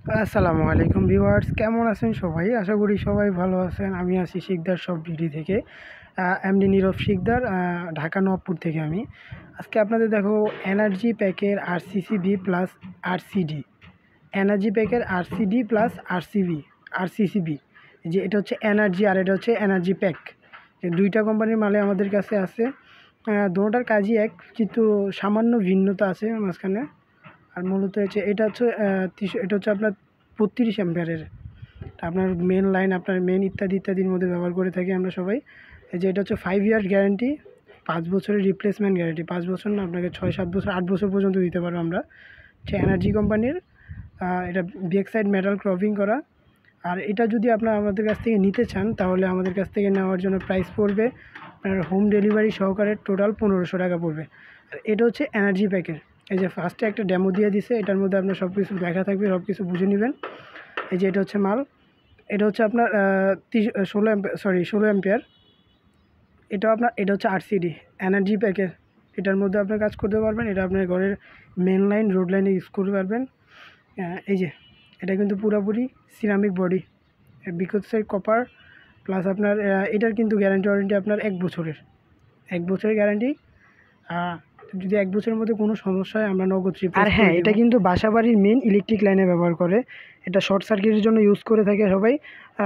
আসসালামু আলাইকুম ভিউয়ার্স, কেমন আছেন সবাই? আশা করি সবাই ভালো আছেন। আমি আছি শিকদার সব বিডি থেকে, এমডি নীরব শিকদার, ঢাকা নবপুর থেকে। আমি আজকে আপনাদের দেখো এনার্জি প্যাকের আরসিসিবি প্লাস আরসিডি, এনার্জি প্যাকের আরসিডি প্লাস আরসিসিবি, যে এটা হচ্ছে এনার্জি আর এটা হচ্ছে এনার্জি প্যাক। এই দুইটা কোম্পানির মালে আমাদের কাছে আছে। দুটোটার কাজই এক, কিন্তু সামান্য ভিন্নতা আছে মাঝখানে। আর মূলত হচ্ছে এটা হচ্ছে আপনার 32 অ্যাম্পিয়ারের। আপনার মেন লাইন, আপনার মেন ইত্যাদির মধ্যে ব্যবহার করে থাকি আমরা সবাই। এই যে এটা হচ্ছে 5 ইয়ার্স গ্যারান্টি, 5 বছরের রিপ্লেসমেন্ট গ্যারান্টি। 5 বছর না, আপনাকে 6-7 বছর, 8 বছর পর্যন্ত দিতে পারবো আমরা। হচ্ছে এনার্জি কোম্পানির। এটা ব্যাক সাইড মেটাল ক্রপিং করা। আর এটা যদি আপনার আমাদের কাছ থেকে নিতে চান, তাহলে আমাদের কাছ থেকে নেওয়ার জন্য প্রাইস পড়বে আপনার হোম ডেলিভারি সহকারে টোটাল 1500 টাকা পড়বে। আর এটা হচ্ছে এনার্জি প্যাকের। এই যে ফার্স্টে একটা ডেমো দিয়ে দিছে, এটার মধ্যে আপনার সব কিছু লেখা থাকবে, সব কিছু বুঝে নেবেন। এই যে এটা হচ্ছে মাল, এটা হচ্ছে আপনার 16 অ্যাম্পিয়ার। এটা হচ্ছে আরসিডি এনার্জি প্যাকের। এটার মধ্যে আপনার কাজ করতে পারবেন, এটা আপনার ঘরের মেন লাইন, রোড লাইনে ইউজ করতে পারবেন। এই যে এটা কিন্তু পুরোপুরি ceramic body, because copper plus আপনার এটার কিন্তু গ্যারান্টি ওয়ারেন্টি আপনার 1 বছরের, 1 বছরের গ্যারান্টি। যদি 1 বছরের মধ্যে কোনো সমস্যা হয়, আমরা নগদ রিপ্লেস। আর হ্যাঁ, এটা কিন্তু বাসাবাড়ির মেন ইলেকট্রিক লাইনে ব্যবহার করে, এটা শর্ট সার্কিটের জন্য ইউজ করে থাকে সবাই।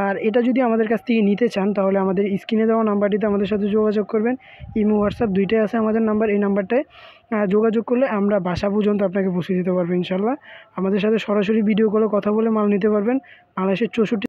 আর এটা যদি আমাদের কাছ থেকে নিতে চান, তাহলে আমাদের স্ক্রিনে দেওয়া নাম্বারটিতে আমাদের সাথে যোগাযোগ করবেন। ইমো, হোয়াটসঅ্যাপ দুইটাই আছে আমাদের নাম্বার। এই নাম্বারটায় যোগাযোগ করলে আমরা বাসা পর্যন্ত আপনাকে পৌঁছে দিতে পারবো ইনশাল্লাহ। আমাদের সাথে সরাসরি ভিডিও কলে কথা বলে মাল নিতে পারবেন। বাংলাদেশের 64